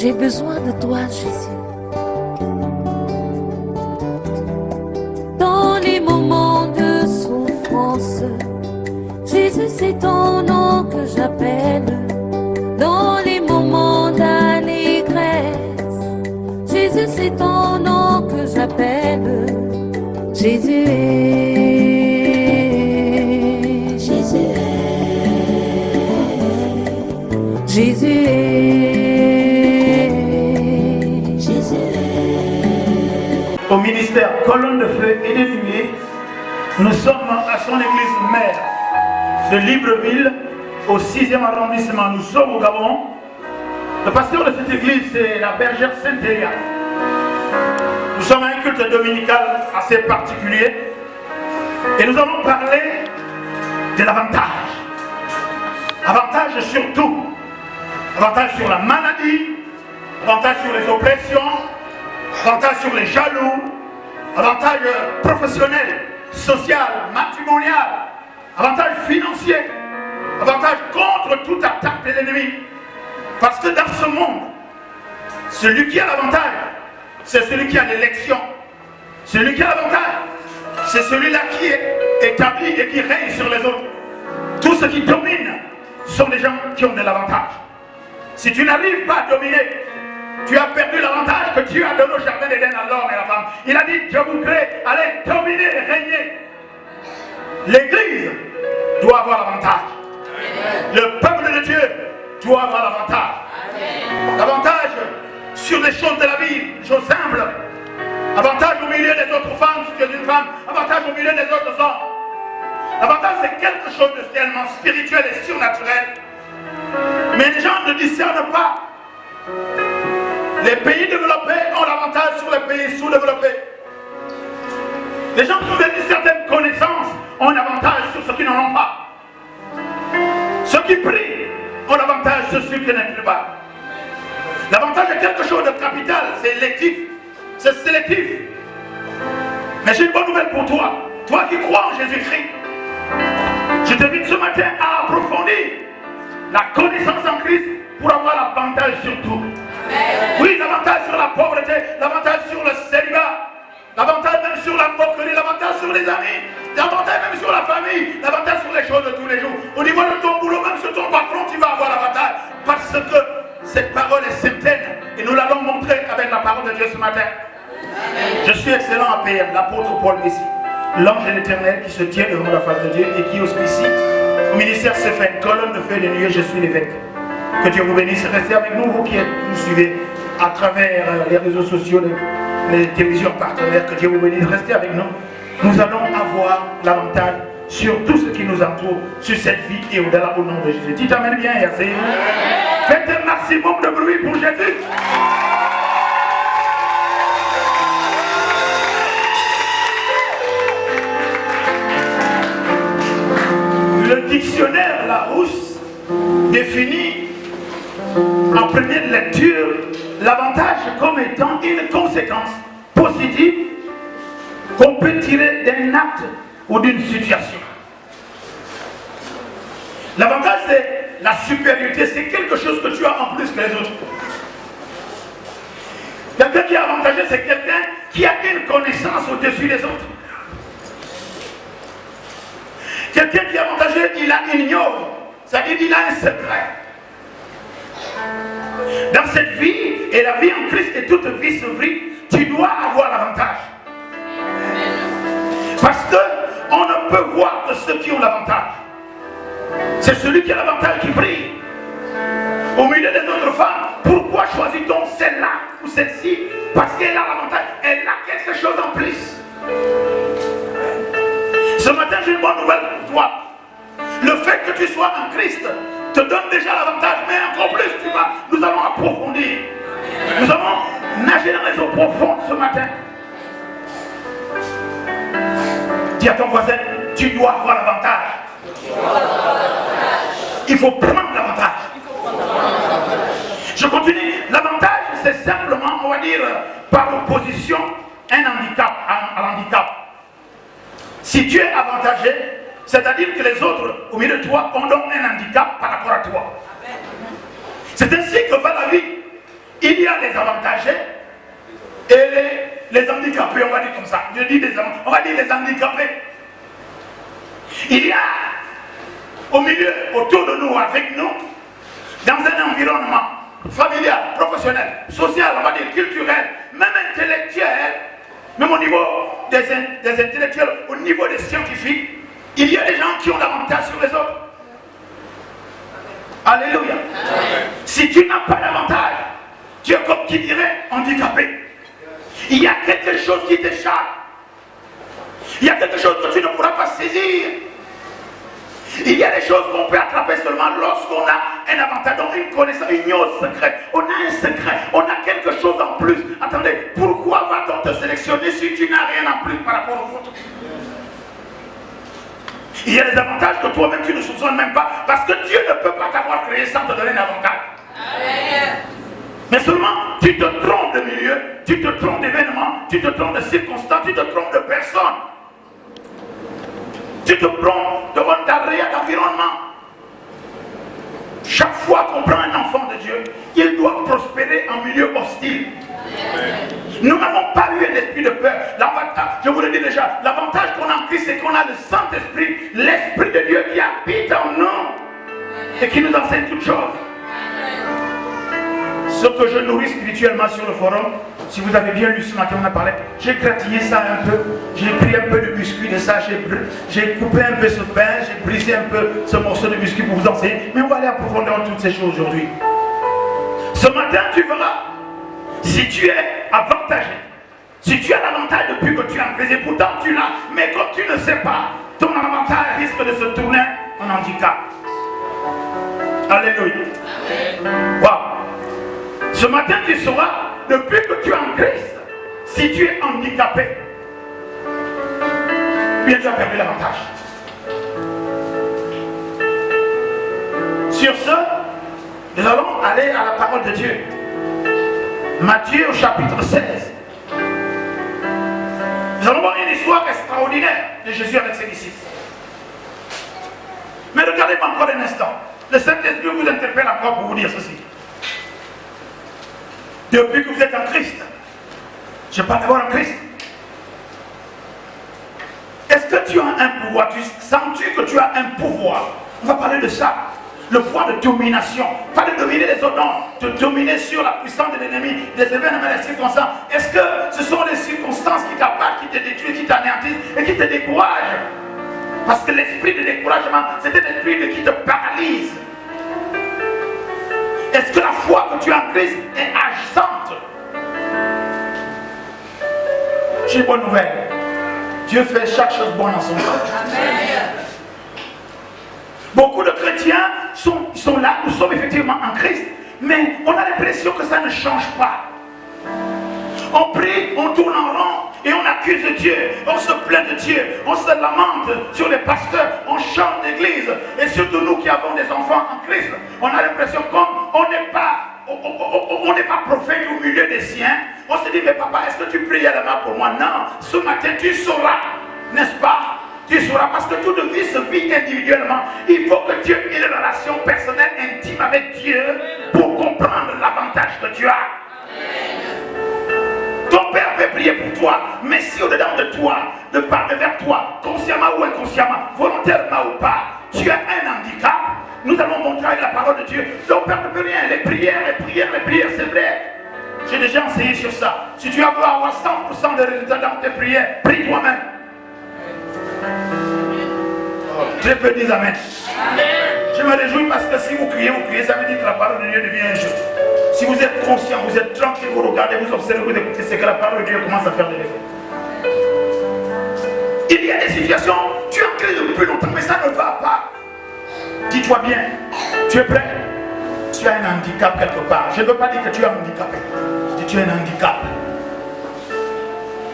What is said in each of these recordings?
J'ai besoin de toi, Jésus. Dans les moments de souffrance, Jésus, c'est ton nom que j'appelle. Dans les moments d'allégresse, Jésus, c'est ton nom que j'appelle. Jésus est, Jésus est, Jésus est, Jésus est. Au ministère Colonne de Feu et des Nuées, nous sommes à son église mère de Libreville, au 6e arrondissement. Nous sommes au Gabon. Le pasteur de cette église, c'est la bergère Saint-Elia. Nous sommes à un culte dominical assez particulier et nous allons parler de l'avantage. Avantage sur tout. Avantage sur la maladie, avantage sur les oppressions, avantage sur les jaloux, avantage professionnel, social, matrimonial, avantage financier, avantage contre toute attaque de l'ennemi. Parce que dans ce monde, celui qui a l'avantage, c'est celui qui a l'élection. Celui qui a l'avantage, c'est celui-là qui est établi et qui règne sur les autres. Tous ceux qui dominent sont des gens qui ont de l'avantage. Si tu n'arrives pas à dominer, tu as perdu l'avantage que Dieu a donné au jardin d'Éden à l'homme et à la femme. Il a dit, je vous crée, allez dominer et régner. L'église doit avoir l'avantage. Le peuple de Dieu doit avoir l'avantage. L'avantage sur les choses de la vie, les choses simples. Avantage au milieu des autres femmes si tu es une femme. Avantage au milieu des autres hommes. L'avantage, c'est quelque chose de tellement spirituel et surnaturel. Mais les gens ne discernent pas. Les pays développés ont l'avantage sur les pays sous-développés. Les gens qui ont une certaine connaissance ont un avantage sur ceux qui n'en ont pas. Ceux qui prient ont l'avantage sur ceux qui n'en prient pas. L'avantage est quelque chose de capital, c'est électif, c'est sélectif. Mais j'ai une bonne nouvelle pour toi. Toi qui crois en Jésus-Christ, je t'invite ce matin à approfondir la connaissance en Christ pour avoir l'avantage sur tout. Oui, l'avantage sur la pauvreté, l'avantage sur le célibat, l'avantage même sur la moquerie, l'avantage sur les amis, l'avantage même sur la famille, l'avantage sur les choses de tous les jours. Au niveau de ton boulot, même sur ton patron, tu vas avoir l'avantage. Parce que cette parole est certaine et nous l'allons montrer avec la parole de Dieu ce matin. Je suis excellent à PM, l'apôtre Paul ici, l'ange de l'éternel qui se tient devant la face de Dieu et qui auspicie au ministère Séphen, colonne de feu et de nuée, je suis l'évêque. Que Dieu vous bénisse. Restez avec nous, vous qui nous suivez à travers les réseaux sociaux, les télévisions partenaires. Que Dieu vous bénisse. Restez avec nous. Nous allons avoir l'avantage sur tout ce qui nous entoure, sur cette vie et au-delà au nom de Jésus. Dites amen bien et assez. Faites un maximum de bruit pour Jésus. Le dictionnaire Larousse définit en première lecture l'avantage comme étant une conséquence positive qu'on peut tirer d'un acte ou d'une situation. L'avantage, c'est la supériorité, c'est quelque chose que tu as en plus que les autres. Quelqu'un qui est avantagé, c'est quelqu'un qui a une connaissance au-dessus des autres. Quelqu'un qui est avantagé, il ignore, c'est-à-dire qu'il a un secret. Dans cette vie, et la vie en Christ et toute vie s'ouvrit, tu dois avoir l'avantage. Parce qu'on ne peut voir que ceux qui ont l'avantage. C'est celui qui a l'avantage qui brille. Au milieu des autres femmes, pourquoi choisit-on celle-là ou celle-ci? Parce qu'elle a l'avantage, elle a quelque chose en plus. Ce matin, j'ai une bonne nouvelle pour toi. Le fait que tu sois en Christ te donne déjà l'avantage, mais encore plus, nous allons approfondir. Nous allons nager dans les eaux profondes ce matin. Dis à ton voisin, tu dois avoir l'avantage. Il faut prendre l'avantage. Je continue. L'avantage, c'est simplement, on va dire, par opposition, un handicap à l'handicap. Si tu es avantagé, c'est-à-dire que les autres, au milieu de toi, ont donc un handicap par rapport à toi. C'est ainsi que va la vie. il y a les avantagés et les handicapés, on va dire comme ça. Je dis on va dire les handicapés. Il y a au milieu, autour de nous, avec nous, dans un environnement familial, professionnel, social, on va dire culturel, même intellectuel, même au niveau des intellectuels, au niveau des scientifiques, il y a des gens qui ont l'avantage sur les autres. Alléluia. Si tu n'as pas d'avantage, tu es comme qui dirait handicapé. Il y a quelque chose qui t'échappe. Il y a quelque chose que tu ne pourras pas saisir. Il y a des choses qu'on peut attraper seulement lorsqu'on a un avantage, donc une connaissance, une chose secrète. On a un secret, on a quelque chose en plus. Attendez, pourquoi va-t-on te sélectionner si tu n'as rien en plus par rapport aux autres? Il y a des avantages que toi-même tu ne soupçonnes même pas, parce que Dieu ne peut pas t'avoir créé sans te donner un avantage. Mais seulement tu te trompes de milieu, tu te trompes d'événements, tu te trompes de circonstances, tu te trompes de personnes. Tu te trompes d'environnement. Chaque fois qu'on prend un enfant de Dieu, il doit prospérer en milieu hostile. Nous n'avons pas eu un esprit de peur. Je vous le dis déjà, l'avantage qu'on a en Christ, c'est qu'on a le Saint-Esprit, l'Esprit de Dieu qui habite en nous et qui nous enseigne toutes choses. Ce que je nourris spirituellement sur le forum, si vous avez bien lu ce matin, on a parlé, j'ai gratillé ça un peu, j'ai pris un peu de biscuit de ça, j'ai coupé un peu ce pain, j'ai brisé un peu ce morceau de biscuit pour vous enseigner, mais on va aller approfondir toutes ces choses aujourd'hui. Ce matin, tu verras, si tu es avantagé, si tu as l'avantage depuis que tu as en et pourtant tu l'as, mais comme tu ne sais pas, ton avantage risque de se tourner en handicap. Alléluia. Wow. Ce matin, tu sauras, depuis que tu es en Christ, si tu es handicapé, bien tu as perdu l'avantage. Sur ce, nous allons aller à la parole de Dieu. Matthieu au chapitre 16. Nous allons voir une histoire extraordinaire de Jésus avec ses disciples. Mais regardez-moi encore un instant. Le Saint-Esprit vous interpelle encore pour vous dire ceci. Depuis que vous êtes en Christ, je parle d'abord en Christ. Est-ce que tu as un pouvoir? Sens-tu que tu as un pouvoir? On va parler de ça. Le pouvoir de domination. Pas de dominer les autres, non. De dominer sur la puissance de l'ennemi, des événements, des circonstances. Est-ce que ce sont les circonstances qui t'abattent, qui te détruisent, qui t'anéantissent et qui te découragent? Parce que l'esprit de découragement, c'est un esprit qui te paralyse. Est-ce que la foi que tu as en Christ est agissante? J'ai une bonne nouvelle. Dieu fait chaque chose bonne en son temps. Beaucoup de chrétiens sont là, nous sommes effectivement en Christ, mais on a l'impression que ça ne change pas. On prie, on tourne en rond et on accuse Dieu, on se plaint de Dieu, on se lamente sur les pasteurs, on chante l'église. Et surtout nous qui avons des enfants en Christ, on a l'impression qu'on n'est pas prophète au milieu des siens. On se dit, mais papa, est-ce que tu pries à la main pour moi? Non, ce matin tu sauras, n'est-ce pas? Tu sauras, parce que toute vie se vit individuellement. Il faut que tu aies une relation personnelle intime avec Dieu pour comprendre l'avantage que tu as. Ton père peut prier pour toi, mais si au-dedans de toi, de part vers toi, consciemment ou inconsciemment, volontairement ou pas, tu as un handicap, nous allons montrer avec la parole de Dieu. Ton père ne peut rien. Les prières, c'est vrai. J'ai déjà enseigné sur ça. Si tu veux avoir 100% de résultats dans tes prières, prie toi-même. Très peu disent Amen. Je me réjouis parce que si vous criez, ça veut dire que la parole de Dieu devient un jeu. Si vous êtes conscient, vous êtes tranquille, vous regardez, vous observez, vous écoutez, c'est que la parole de Dieu commence à faire de l'effet. Il y a des situations, tu es en crise depuis longtemps, mais ça ne va pas. Dis-toi bien, tu es prêt? Tu as un handicap quelque part. Je ne veux pas dire que tu es handicapé. Je dis tu as un handicap.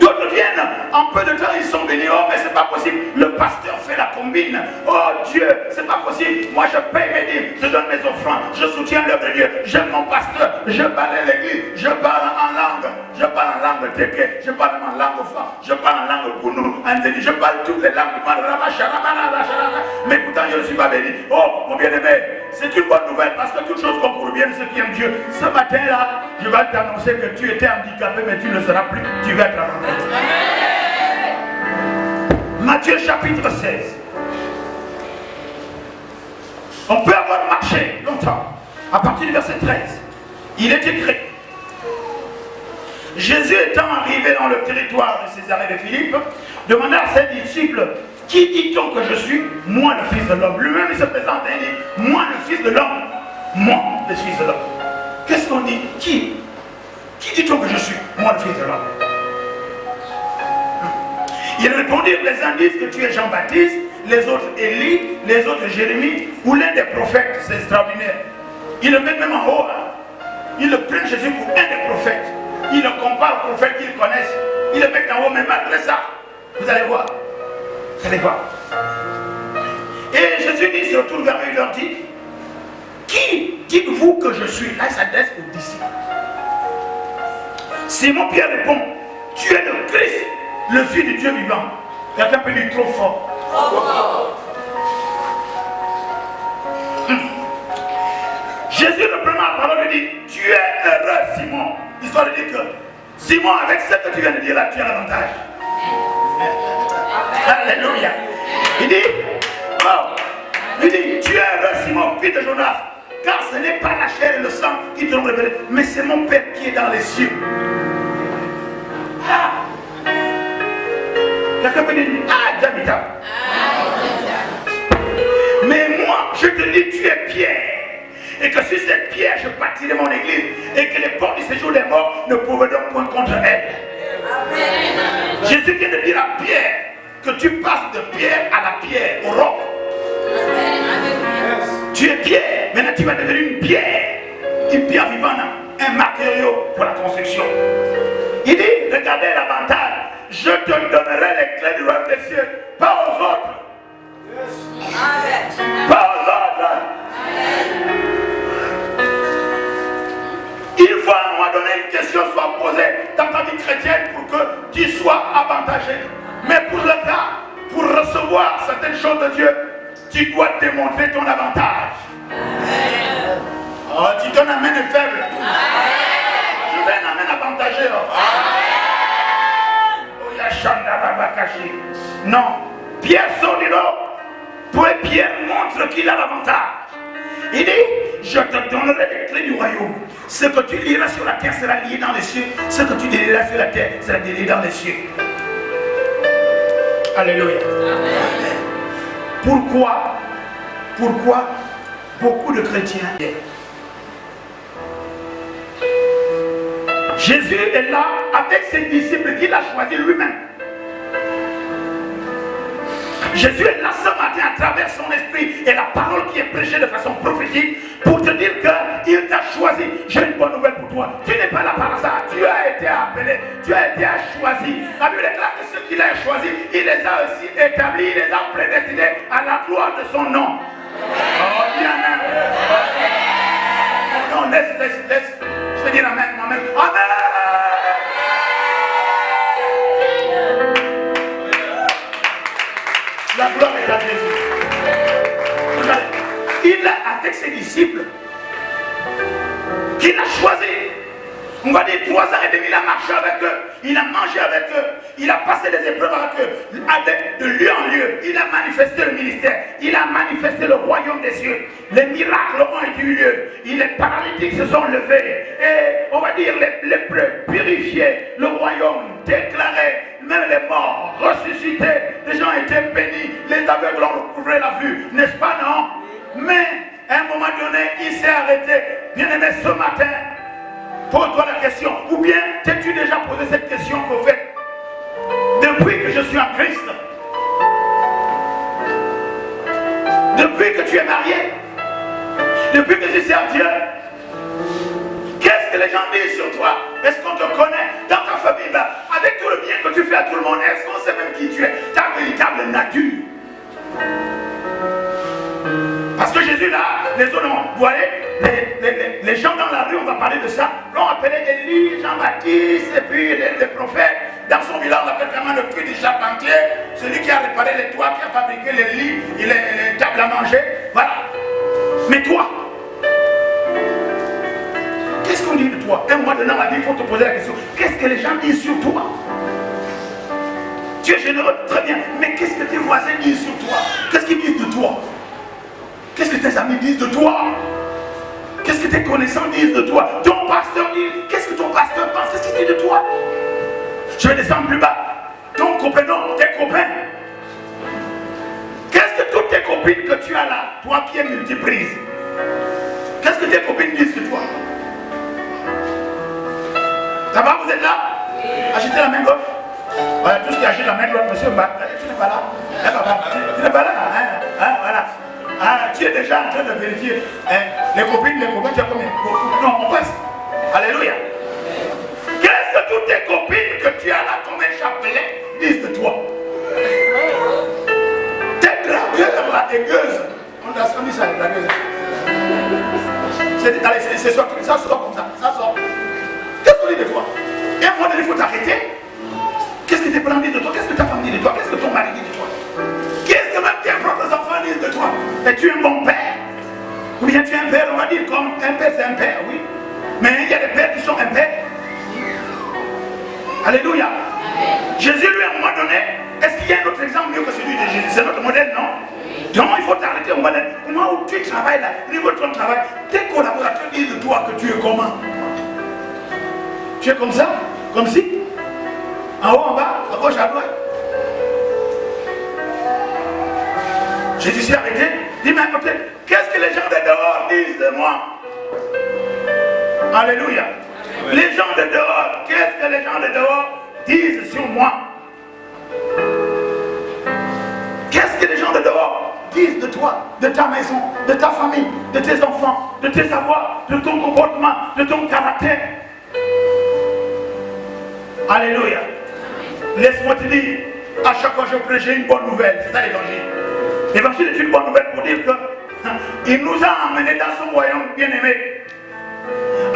D'autres viennent, en peu de temps, ils sont venus, oh mais c'est pas possible. Le pasteur fait la combine. Oh Dieu, c'est pas possible. Moi je paye mes dîmes, je donne mes offrandes, je soutiens l'œuvre de Dieu, j'aime mon pasteur, je balaye l'église, je parle en langue, je parle en langue teke, je parle en langue fa, je parle en langue kunu, je parle toutes les langues du monde, mais pourtant je ne suis pas béni. Oh mon bien-aimé, c'est une bonne nouvelle parce que toute chose concourt bien de ceux qui aiment Dieu. Ce matin-là, je vais t'annoncer que tu étais handicapé, mais tu ne seras plus, tu vas être avantagé. Matthieu chapitre 16. On peut avoir marché longtemps. À partir du verset 13, il est écrit: Jésus étant arrivé dans le territoire de Césarée de Philippe, demanda à ses disciples: qui dit-on que je suis? Moi, le Fils de l'homme. Lui-même, il se présente et il dit: moi, le Fils de l'homme. Moi, le Fils de l'homme. Qu'est-ce qu'on dit? Qui dit-on que je suis? Moi, le Fils de l'homme. Ils répondirent: les uns disent que tu es Jean-Baptiste, les autres Élie, les autres Jérémie, ou l'un des prophètes. C'est extraordinaire. Ils le mettent même en haut. Ils le prennent Jésus pour un des prophètes. Ils le comparent aux prophètes qu'ils connaissent. Ils le mettent en haut, mais malgré ça, vous allez voir. Vous allez voir. Et Jésus dit, se retourne vers eux, il leur dit: qui dites-vous que je suis? Là, il s'adresse aux disciples. Simon-Pierre répond: tu es le Christ, le Fils du Dieu vivant. Quelqu'un peut dire trop fort. Jésus reprenant la parole lui dit: tu es heureux, Simon. Histoire de dire que Simon, avec ce que tu viens de dire là, tu as l'avantage. Alléluia. Il dit: tu es heureux, Simon, fils de Jonas, car ce n'est pas la chair et le sang qui te l'ont révélé, mais c'est mon Père qui est dans les cieux. Quelqu'un peut dire: ah, Jamita. Mais moi, je te dis, tu es Pierre. Et que sur cette pierre, je bâtirai mon église. Et que les portes du séjour des morts ne pourront donc point contre elle. Amen. Jésus vient de dire à Pierre que tu passes de pierre à la pierre, au roc. Amen. Tu es pierre, maintenant tu vas devenir une pierre vivante, un matériau pour la construction. Il dit: regardez l'avantage, je te donnerai les clés du royaume des cieux, pas aux autres. Amen. Pas aux autres. Amen. Il faut à un moment donné une question soit posée dans ta vie chrétienne pour que tu sois avantagé. Mais pour le cas, pour recevoir certaines choses de Dieu, tu dois démontrer ton avantage. Amen. Oh, tu donnes un main de faible. Amen. Je vais un main avantagé. Non, Pierre sort du lot. Pour Pierre montre qu'il a l'avantage. Il dit: je te donnerai les clés du royaume. Ce que tu liras sur la terre sera lié dans les cieux. Ce que tu délieras sur la terre sera délié dans les cieux. Alléluia. Amen. Pourquoi beaucoup de chrétiens, Jésus est là avec ses disciples qu'il a choisi lui-même. Jésus est là ce matin à travers son esprit et la parole qui est prêchée de façon prophétique pour te dire qu'il t'a choisi. J'ai une bonne nouvelle pour toi. Tu n'es pas là par hasard. Tu as été appelé. Tu as été choisi. La Bible déclare que ceux qu'il a choisis, il les a aussi établis. Il les a prédestinés à la gloire de son nom. Oh, bien, amen. Oh, non, laisse. Je vais dire amen, amen. Amen. La gloire est à Jésus. Il est avec ses disciples qu'il a choisi. On va dire 3 ans et demi, il a marché avec eux, il a mangé avec eux, il a passé des épreuves avec eux, de lieu en lieu. Il a manifesté le ministère, il a manifesté le royaume des cieux. Les miracles ont eu lieu, les paralytiques se sont levés, et on va dire les lépreux purifiés, le royaume déclaré, même les morts ressuscités, les gens étaient bénis, les aveugles ont recouvré la vue, n'est-ce pas, non? Mais à un moment donné, il s'est arrêté. Bien-aimé, ce matin, pose-toi la question, ou bien t'es-tu déjà posé cette question qu'au fait, depuis que je suis en Christ, depuis que tu es marié, depuis que tu sers Dieu, qu'est-ce que les gens disent sur toi? Est-ce qu'on te connaît dans ta famille là, avec tout le bien que tu fais à tout le monde? Est-ce qu'on sait même qui tu es? Ta véritable nature. Jésus là, les autres, vous voyez, les gens dans la rue, on va parler de ça, l'ont appelé Élie, Jean-Baptiste, et puis les prophètes. Dans son village, on appelle vraiment le fils du charpentier, celui qui a réparé les toits, qui a fabriqué les lits, les tables à manger. Voilà. Mais toi, qu'est-ce qu'on dit de toi? Un mois de dans la vie, il faut te poser la question. Qu'est-ce que les gens disent sur toi? Tu es généreux, très bien. Mais qu'est-ce que tes voisins disent sur toi? Qu'est-ce qu'ils disent de toi? Qu'est-ce que tes amis disent de toi? Qu'est-ce que tes connaissants disent de toi? Ton pasteur dit, qu'est-ce que ton pasteur pense? Qu'est-ce qu'il dit de toi? Je vais descendre plus bas. Ton copain, non, tes copains. Qu'est-ce que toutes tes copines que tu as là, toi qui es multiprise, qu'est-ce que tes copines disent de toi? Ça va, vous êtes là? Agitez la main gauche. Voilà, tout ce qui agite la main droite, monsieur, tu n'es pas là. Tu n'es pas là, hein, voilà. Ah, tu es déjà en train de vérifier. Hein, les copines, tu as combien? Non, on passe. Alléluia. Qu'est-ce que toutes tes copines que tu as là comme un chapelet disent de toi? Tes dragueurs là, tes gueuses. On dit ça, les dragueuses. Allez, c'est sorti, ça sort comme ça, ça sort. Qu'est-ce qu'on dit de toi? Et à un moment donné, il faut t'arrêter. Qu'est-ce que tes parents disent de toi? Qu'est-ce que ta femme dit de toi? Qu'est-ce que ton mari dit de toi? Qu'est-ce que même tes propres enfants disent de toi? Es-tu un bon père? Ou bien tu es un père, on va dire, comme un père c'est un père, oui. Mais il y a des pères qui sont impairs. Alléluia. Jésus, lui, à un moment donné, est-ce qu'il y a un autre exemple mieux que celui de Jésus? C'est notre modèle, non? Donc il faut t'arrêter au moment où tu travailles là, au niveau de ton travail, tes collaborateurs disent de toi que tu es comment? Tu es comme ça? Comme si? En haut, en bas, à gauche, à droite. Jésus s'est arrêté, dit, mais écoutez, qu'est-ce que les gens de dehors disent de moi? Alléluia. Amen. Les gens de dehors, qu'est-ce que les gens de dehors disent sur moi? Qu'est-ce que les gens de dehors disent de toi, de ta maison, de ta famille, de tes enfants, de tes avoirs, de ton comportement, de ton caractère? Alléluia. Laisse-moi te dire, à chaque fois que je prêche une bonne nouvelle, c'est ça l'évangile. L'évangile est une bonne nouvelle pour dire que il nous a emmenés dans son royaume bien-aimé.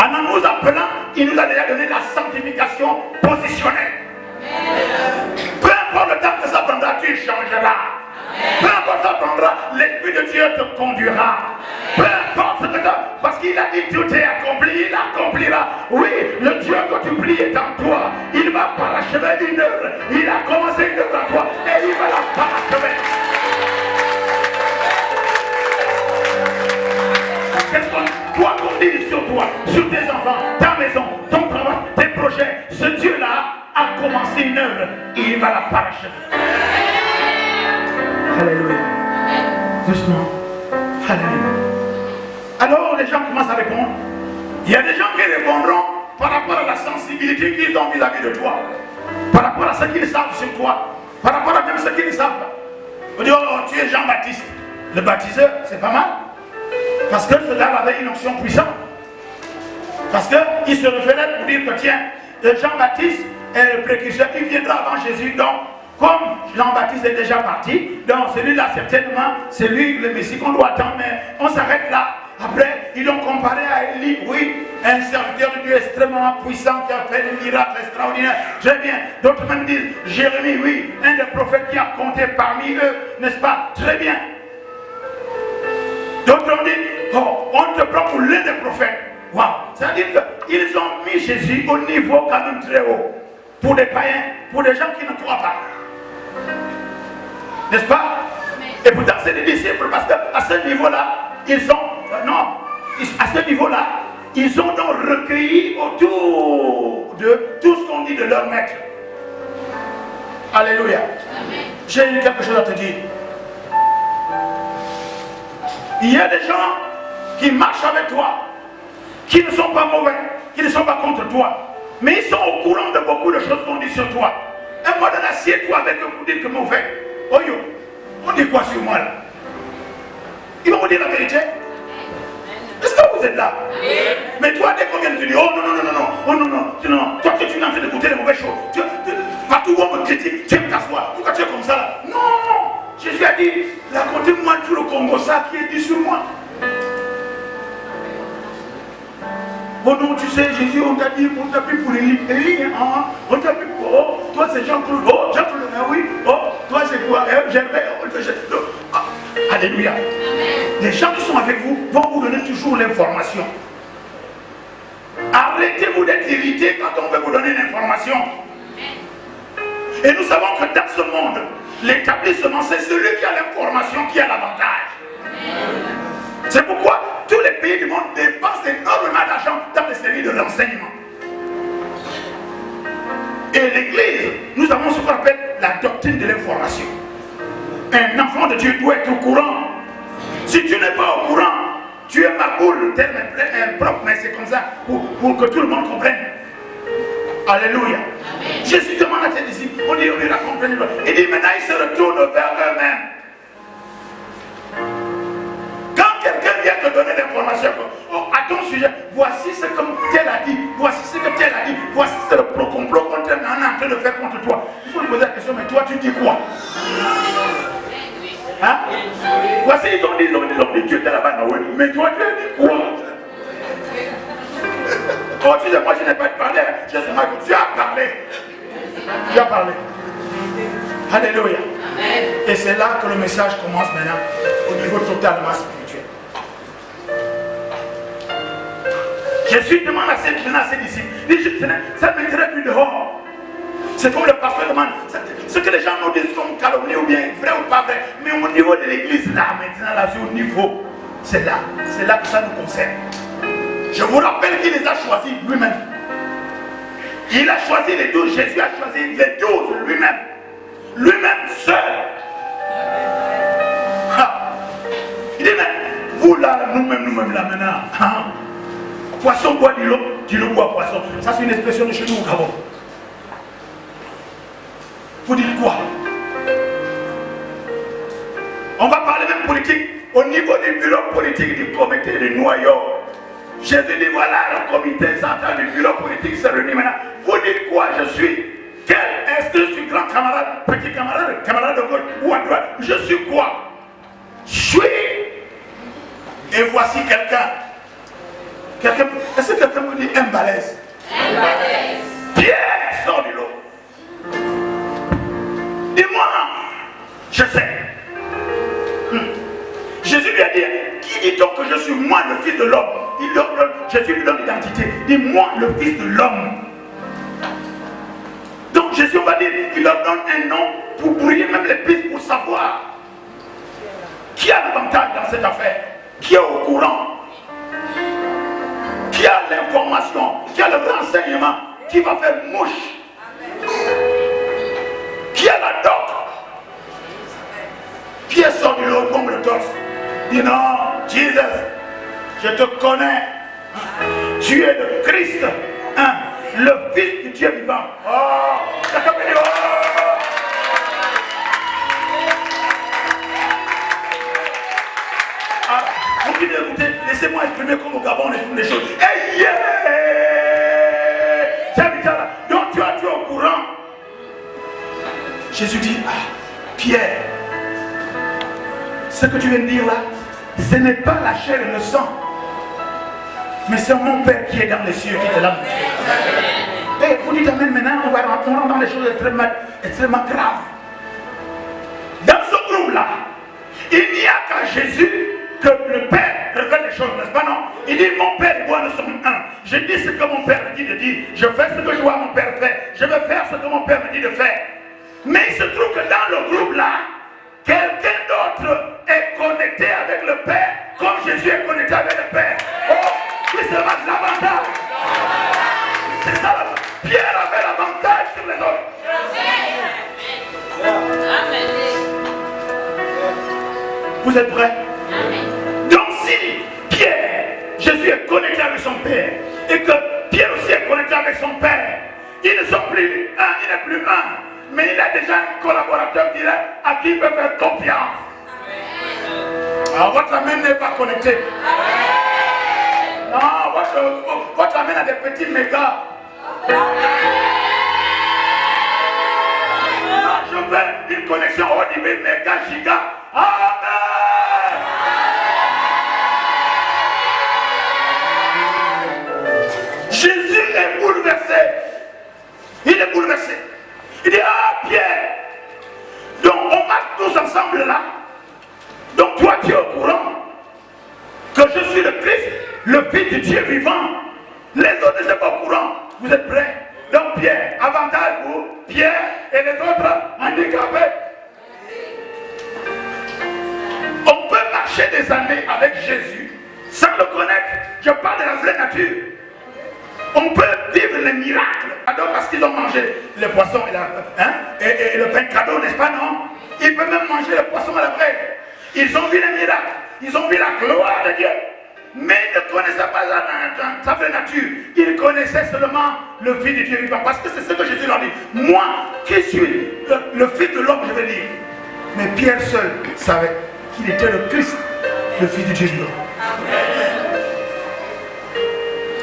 En nous appelant, il nous a déjà donné la sanctification positionnelle. Peu importe le temps que ça prendra, tu changeras. Peu importe ça prendra, l'Esprit de Dieu te conduira. Peu importe ce que ça, parce qu'il a dit tout est accompli, il accomplira. Oui, le Dieu que tu pries est en toi. Il va parachever une œuvre. Il a commencé une œuvre en toi et il va la parachever. Qu'est-ce qu'on dit sur toi, sur tes enfants, ta maison, ton travail, tes projets? Ce Dieu-là a commencé une œuvre, il va la parachever. Alléluia. Doucement. Alléluia. Alors les gens commencent à répondre. Il y a des gens qui répondront par rapport à la sensibilité qu'ils ont vis-à-vis de toi, par rapport à ce qu'ils savent sur toi, par rapport à même ce qu'ils ne savent pas. On dit, oh, tu es Jean-Baptiste. Le baptiseur, c'est pas mal. Parce que ce gars avait une onction puissante. Parce qu'il se référait pour dire que tiens, Jean-Baptiste est le précurseur, il viendra avant Jésus. Donc, comme Jean-Baptiste est déjà parti, donc celui-là certainement, c'est lui le Messie qu'on doit attendre, mais on s'arrête là. Après, ils l'ont comparé à Élie, oui, un serviteur de Dieu extrêmement puissant qui a fait des miracles extraordinaires. Très bien. D'autres même disent, Jérémie, oui, un des prophètes qui a compté parmi eux, n'est-ce pas? Très bien. D'autres ont dit, oh, on te prend pour l'un des prophètes. Waouh! C'est-à-dire qu'ils ont mis Jésus au niveau quand même très haut. Pour des païens, pour des gens qui ne croient pas. N'est-ce pas? Et pourtant, c'est des disciples parce qu'à ce niveau-là, ils sont. Non, à ce niveau-là, ils ont donc recueilli autour de tout ce qu'on dit de leur maître. Alléluia. J'ai quelque chose à te dire. Il y a des gens qui marchent avec toi, qui ne sont pas mauvais, qui ne sont pas contre toi, mais ils sont au courant de beaucoup de choses qu'on dit sur toi. Un mois de l'assiette-toi avec eux pour dire que mauvais. Oh yo, on dit quoi sur moi là? Ils vont vous dire la vérité. Est-ce que vous êtes là? Mais toi, dès qu'on vient de te dire, oh non, non, non, non, oh non, non, non, toi tu es en train d'écouter les mauvaises choses. Partout où on me critique, tu aimes t'asseoir. Pourquoi tu es comme ça là? Non! Jésus a dit, racontez-moi tout le Congo, ça qui est dit sur moi. Oh non, tu sais, Jésus, on t'a pris pour Élie. Élie, hein? On t'a pris pour. Oh, toi c'est Jean-Claude. Oh, Jean-Claude, oui. Oh, toi c'est quoi? Gervais. Alléluia. Les gens qui sont avec vous vont vous donner toujours l'information. Arrêtez-vous d'être irrité quand on veut vous donner l'information. Et nous savons que dans ce monde, l'établissement, c'est celui qui a l'information qui a l'avantage. C'est pourquoi tous les pays du monde dépensent énormément d'argent dans les séries de l'enseignement. Et l'Église, nous avons ce qu'on appelle la doctrine de l'information. Un enfant de Dieu doit être au courant. Si tu n'es pas au courant, tu es ma boule, le terme est propre, mais c'est comme ça pour que tout le monde comprenne. Alléluia. Amen. Jésus demande à ses disciples, on lui raconte, il dit maintenant ils se retournent vers eux-mêmes. Quand quelqu'un vient te donner l'information à ton sujet, voici ce que tel a dit, voici ce que tel a dit, voici ce que le complot qu'on est en train de faire contre toi. Il faut lui poser la question, mais toi tu dis quoi? Hein? Voici ils ont dit Dieu était là-bas, mais toi tu as dit quoi? Oh, tu sais, moi je n'ai pas parlé, je sais pas que tu as parlé. Tu as parlé. Alléluia. Amen. Et c'est là que le message commence maintenant, au niveau totalement spirituel. Jésus demande à ses disciples, il dit, ça ne m'intéresse plus dehors. C'est comme le pasteur demande, ce que les gens nous disent comme calomnie ou bien vrai ou pas vrai, mais au niveau de l'église, là, maintenant, là, au niveau, c'est là que ça nous concerne. Je vous rappelle qu'il les a choisis lui-même. Il a choisi les 12, Jésus a choisi les 12 lui-même. Lui-même seul. Il dit, mais vous là, nous-mêmes là maintenant, poisson boit de l'eau boit poisson. Ça c'est une expression de chez nous au Gabon. Vous dites quoi? On va parler même politique au niveau du bureau politique du comité du noyau. Jésus dit voilà, le comité central du bureau politique se réunit maintenant. Vous dites quoi? Je suis? Est-ce que je suis grand camarade, petit camarade, camarade de gauche ou à droite? Je suis quoi? Je suis. Et voici quelqu'un. Est-ce que quelqu'un vous dit un balèze? Un balèze. Pierre sort du lot. Dis-moi, je sais. Jésus lui a dit, qui dit-on que je suis moi le fils de l'homme? Jésus lui donne l'identité. Dis-moi le fils de l'homme. Donc Jésus va dire, il leur donne un nom pour brouiller même les pistes pour savoir qui a l'avantage dans cette affaire, qui est au courant, qui a l'information, qui a le renseignement, qui va faire mouche, qui a la doc. Pierre sort du lot comme le torse. Dit non, Jésus, je te connais. Tu es le Christ, le Fils du Dieu vivant. Oh, vous qui m'écoutez, laissez-moi exprimer comme au Gabon on exprime les choses. Hey, yeah! Donc tu es au courant. Jésus dit, Pierre, ce que tu viens de dire là, ce n'est pas la chair et le sang, mais c'est mon Père qui est dans les cieux, qui est là. Et vous dites amen, maintenant on va rentrer dans des choses extrêmement graves. Dans ce groupe-là, il n'y a qu'à Jésus que le Père révèle les choses, n'est-ce pas non? Il dit, mon Père et moi nous sommes un. Je dis ce que mon Père me dit de dire. Je fais ce que je vois mon Père faire. Je vais faire ce que mon Père me dit de faire. Mais il se trouve que dans le groupe-là, quelqu'un d'autre est connecté avec le Père, comme Jésus est connecté avec le Père. Oh, oui, c'est l'avantage. C'est ça l'avantage. Pierre avait l'avantage sur les autres. Amen. Vous êtes prêts? Amen. Donc si Pierre, Jésus est connecté avec son Père, et que Pierre aussi est connecté avec son Père, ils ne sont plus un, il n'est plus un, mais il a déjà un collaborateur direct à qui il peut faire confiance. Alors votre amène n'est pas connecté. Non, votre amène a des petits mégas. Non, je veux une connexion au niveau méga giga. Amen. Il est bouleversé. Il dit, ah Pierre, donc on marche tous ensemble là. Donc toi tu es au courant que je suis le Christ, le Fils de Dieu vivant. Les autres ne sont pas au courant. Vous êtes prêts? Donc Pierre, avantage vous, Pierre et les autres handicapés. On peut marcher des années avec Jésus sans le connaître. Je parle de la vraie nature. On peut vivre les miracles. Alors parce qu'ils ont mangé les poissons et le pain cadeau, n'est-ce pas, non? Ils peuvent même manger le poisson à la vraie. Ils ont vu les miracles. Ils ont vu la gloire de Dieu. Mais ils ne connaissaient pas sa vraie nature. Ils connaissaient seulement le Fils de Dieu vivant. Parce que c'est ce que Jésus leur dit. Moi, qui suis le Fils de l'homme, je vais dire. Mais Pierre seul savait qu'il était le Christ, le Fils de Dieu vivant.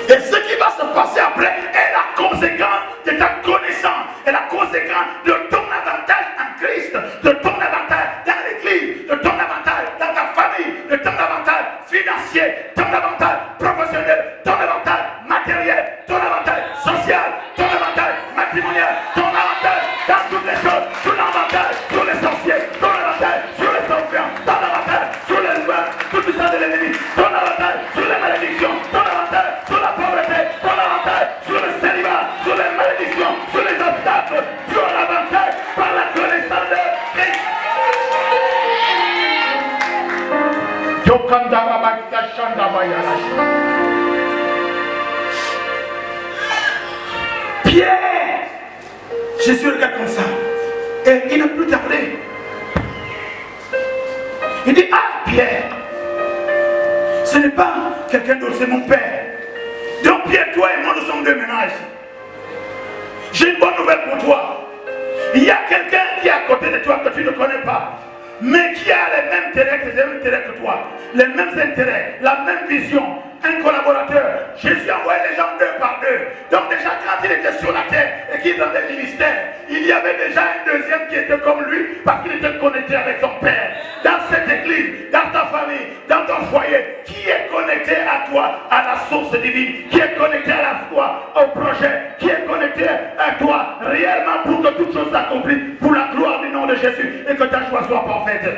Et ce qui va se passer après est la conséquence de ta connaissance, est la conséquence de ton avantage en Christ, de ton avantage dans l'église, de ton avantage dans ta famille, de ton avantage financier, ton avantage professionnel, ton avantage matériel, ton avantage social, ton avantage matrimonial, ton avantage dans toutes les choses, ton avantage sur les sorciers, ton avantage sur les scorpions, ton avantage sur les lois, tout le sang de l'ennemi, ton avantage sur les malédictions, ton avantage sur la pauvreté, ton avantage sur le célibat, sur les malédictions, sur les obstacles, sur l'avantage par la connaissance de Christ. Pierre, Jésus regarde comme ça et il n'a plus tardé. Il dit, ah Pierre, ce n'est pas quelqu'un d'autre, c'est mon Père. Donc Pierre, toi et moi nous sommes deux maintenant ici. J'ai une bonne nouvelle pour toi. Il y a quelqu'un qui est à côté de toi que tu ne connais pas, mais qui a les mêmes intérêts que toi, les mêmes intérêts, la même vision, un collaborateur. Jésus envoyait les gens deux par deux. Donc déjà quand il était sur la terre et qu'il dans des ministères, il y avait déjà un deuxième qui était comme lui parce qu'il était connecté avec son Père. Dans cette église, dans ta famille, dans ton foyer, qui est connecté à toi, à la source divine, qui est connecté à la foi, au projet, qui est connecté à toi réellement pour que toute chose s'accomplisse pour la gloire du nom de Jésus et que ta joie soit parfaite.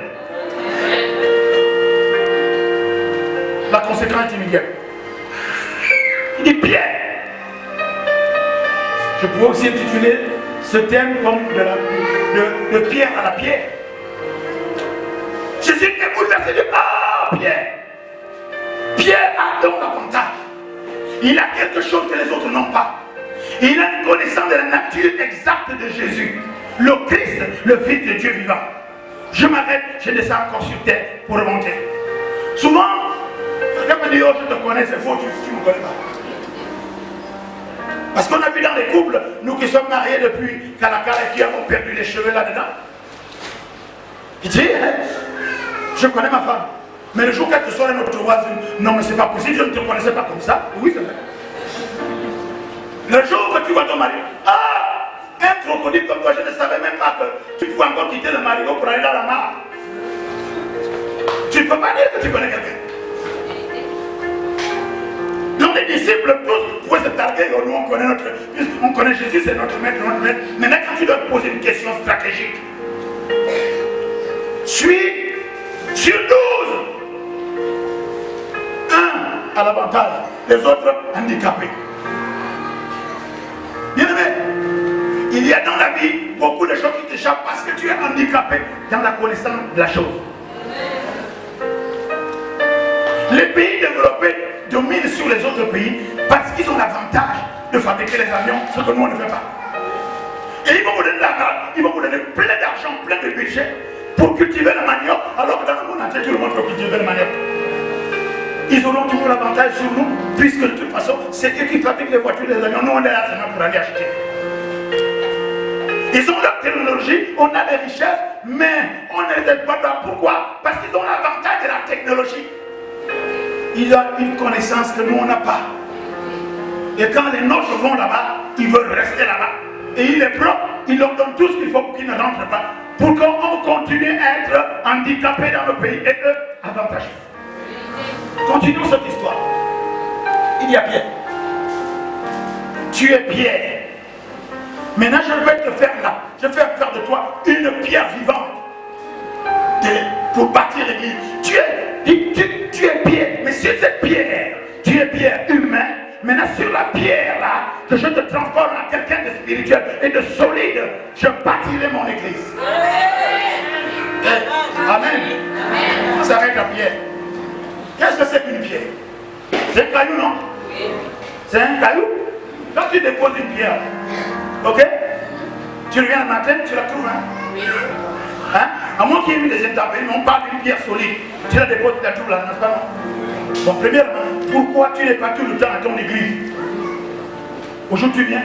La conséquence est immédiate. Il dit Pierre. Je pourrais aussi intituler ce thème comme de pierre à la pierre. Jésus est bouleversé de ah Pierre. Pierre a donc l'avantage. Il a quelque chose que les autres n'ont pas. Il a une connaissance de la nature exacte de Jésus, le Christ, le Fils de Dieu vivant. Je m'arrête, je descends encore sur terre pour remonter. Souvent, quelqu'un me dit, oh je te connais, c'est faux, tu ne me connais pas. Parce qu'on a vu dans les couples, nous qui sommes mariés depuis Kalakala et qui avons perdu les cheveux là-dedans. Il dit, hein, je connais ma femme. Mais le jour qu'elle te sort notre voisine, non mais c'est pas possible, je ne te connaissais pas comme ça. Oui, c'est vrai. Le jour que tu vois ton mari, ah, un crocodile comme toi, je ne savais même pas que tu pouvais encore quitter le marigot pour aller dans la mare. Tu ne peux pas dire que tu connais quelqu'un. Donc les disciples tous pouvaient se targuer, nous on connaît Jésus, c'est notre maître, Maintenant quand tu dois poser une question stratégique, suis sur 12, un à l'avantage, les autres handicapés. Bien aimé, il y a dans la vie beaucoup de choses qui t'échappent parce que tu es handicapé dans la connaissance de la chose. Les pays développés dominent sur les autres pays parce qu'ils ont l'avantage de fabriquer les avions, ce que nous on ne fait pas. Et ils vont vous donner l'argent, ils vont vous donner plein d'argent, plein de budget pour cultiver le manioc, alors que dans le monde entier tout le monde peut cultiver le manioc. Ils auront toujours l'avantage sur nous, puisque de toute façon, c'est eux qui fabriquent les voitures, les avions. Nous, on est là seulement pour aller acheter. Ils ont la technologie, on a des richesses, mais on ne les aide pas là. Pourquoi? Parce qu'ils ont l'avantage de la technologie. Ils ont une connaissance que nous, on n'a pas. Et quand les nôtres vont là-bas, ils veulent rester là-bas. Et ils les bloquent, ils leur donnent tout ce qu'il faut pour qu'ils ne rentrent pas. Pour qu'on continue à être handicapés dans le pays et eux, avantagés. Continuons cette histoire. Il y a Pierre. Tu es Pierre. Maintenant, je vais te faire là. Je vais faire de toi une pierre vivante pour bâtir l'église. Tu es pierre, mais sur cette pierre, tu es pierre humaine. Maintenant, sur la pierre là, que je te transforme en quelqu'un de spirituel et de solide, je bâtirai mon église. Amen. Ça va être la pierre. Qu'est-ce que c'est qu'une pierre? C'est un caillou, non? C'est un caillou. Quand tu déposes une pierre, ok? Tu reviens le matin, tu la trouves, hein? À moins qu'il y ait eu des intempéries, mais on parle d'une pierre solide. Tu la déposes, tu la trouves là, n'est-ce pas, non? Bon, premièrement, pourquoi tu n'es pas tout le temps à ton église? Aujourd'hui, tu viens.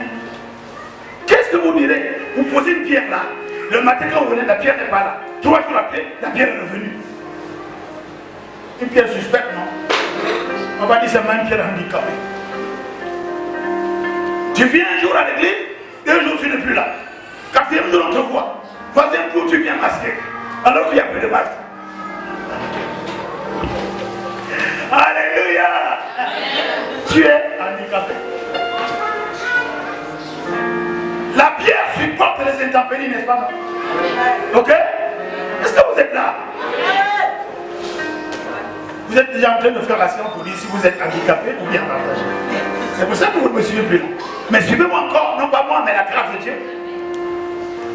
Qu'est-ce que vous direz? Vous posez une pierre là. Le matin, quand vous venez, la pierre n'est pas là. 3 jours après, la pierre est revenue. Une pierre suspecte, non? On va dire seulement une pierre handicapée. Tu viens un jour à l'église, 2 jours tu n'es plus là. 4e jour on te voit. 3e jour tu viens masqué. Alors qu'il n'y a plus de masque. Alléluia. Tu es handicapé. La pierre supporte les intempéries, n'est-ce pas, non? Ok? Est-ce que vous êtes là? Vous êtes déjà en train de faire la séance pour dire si vous êtes handicapé ou bien partagé. C'est pour ça que vous ne me suivez plus là. Mais suivez-moi encore, non pas moi, mais la grâce de Dieu.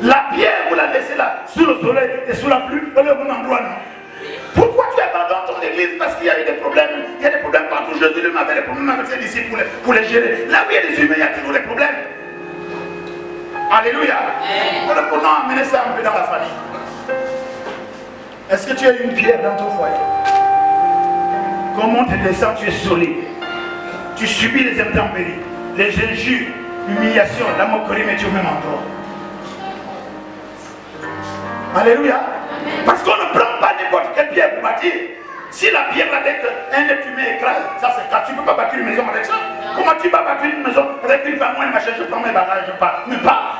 La pierre, vous la laissez là, sous le soleil et sous la pluie, au même endroit, non? Pourquoi tu abandonnes ton église? Parce qu'il y a eu des problèmes. Il y a des problèmes partout. Jésus lui avait des problèmes avec ses disciples pour les gérer. Là où il y a des humains, il y a toujours des problèmes. Alléluia. Alors pour nous amener ça un peu dans la famille. Est-ce que tu as une pierre dans ton foyer? Comment tu descends, tu es solide. Tu subis les intempéries, les injures, l'humiliation, la moquerie, mais tu es au même endroit. Alléluia. Parce qu'on ne prend pas n'importe quelle pierre pour bâtir. Si la pierre là, dès qu'un être humain écrase, ça c'est ça. Tu ne peux pas bâtir une maison avec ça. Comment tu vas bâtir une maison avec une femme ou une machin? Je prends mes bagages, je pars. Mais pas.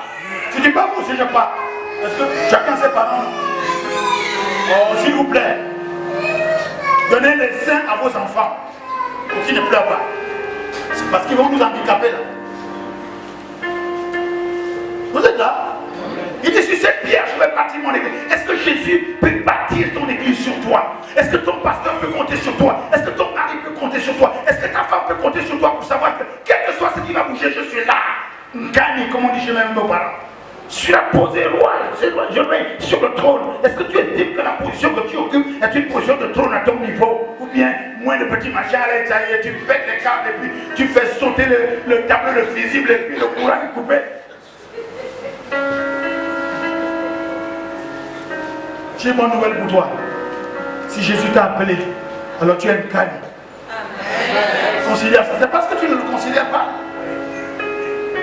Tu dis pas moi aussi je pars. Parce que chacun ses parents. Oh, s'il vous plaît. Donnez les seins à vos enfants pour qu'ils ne pleurent pas. C'est parce qu'ils vont nous handicaper là. Vous êtes là? Il dit sur cette pierre je vais bâtir mon église. Est-ce que Jésus peut bâtir ton église sur toi? Est-ce que ton pasteur peut compter sur toi? Est-ce que ton mari peut compter sur toi? Est-ce que ta femme peut compter sur toi pour savoir que quel que soit ce qui va bouger, je suis là? Gagne, comme on dit chez même nos parents. Je suis là posé roi, je règne sur le trône. Est-ce que tu estimes que la position que tu occupes est une position de trône à ton niveau? Ou bien moins de petits machins à l'intérieur, tu pètes les câbles et puis tu fais sauter le tableau, le fusible et puis le courant est coupé? J'ai une bonne nouvelle pour toi. Si Jésus t'a appelé, alors tu es un calme. Considère ça. C'est parce que tu ne le considères pas.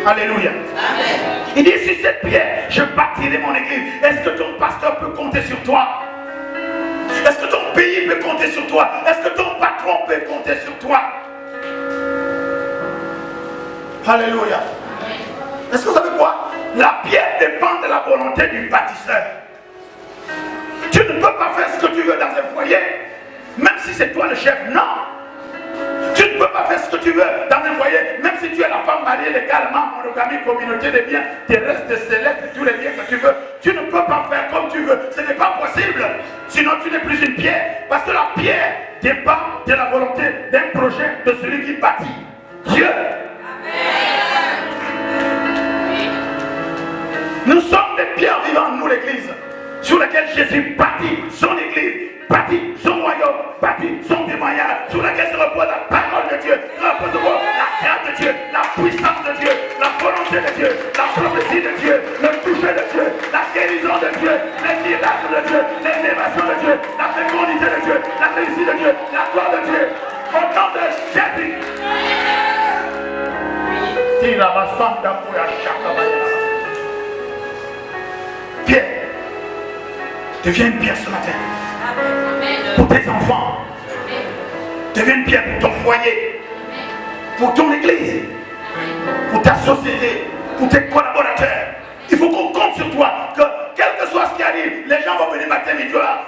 Alléluia. Amen. Il dit sur cette pierre, je bâtirai mon église. Est-ce que ton pasteur peut compter sur toi? Est-ce que ton pays peut compter sur toi? Est-ce que ton patron peut compter sur toi? Alléluia. Est-ce que vous savez quoi? La pierre dépend de la volonté du bâtisseur. Tu ne peux pas faire ce que tu veux dans un foyer, même si c'est toi le chef. Non. Tu ne peux pas faire ce que tu veux dans un foyer, même si tu es la femme mariée légalement, monogamie, communauté des biens terrestres, célestes, tous les biens que tu veux. Tu ne peux pas faire comme tu veux. Ce n'est pas possible. Sinon, tu n'es plus une pierre. Parce que la pierre dépend de la volonté d'un projet de celui qui bâtit. Dieu. Amen. Nous sommes des pierres vivantes, nous, l'église, sur laquelle Jésus bâtit son église, bâtit son royaume, bâtit son témoignage, sur laquelle se repose la parole de Dieu, la grâce de Dieu, la puissance de Dieu, la volonté de Dieu, la prophétie de Dieu, le toucher de Dieu, la guérison de Dieu, les miracles de Dieu, l'élévation de Dieu, la fécondité de Dieu, la réussite de Dieu, la gloire de Dieu, au nom de Jésus. Pierre, deviens une pierre ce matin. Pour tes enfants. Deviens une pierre pour ton foyer. Pour ton église. Pour ta société. Pour tes collaborateurs. Il faut qu'on compte sur toi. Que quel que soit ce qui arrive, les gens vont venir matin,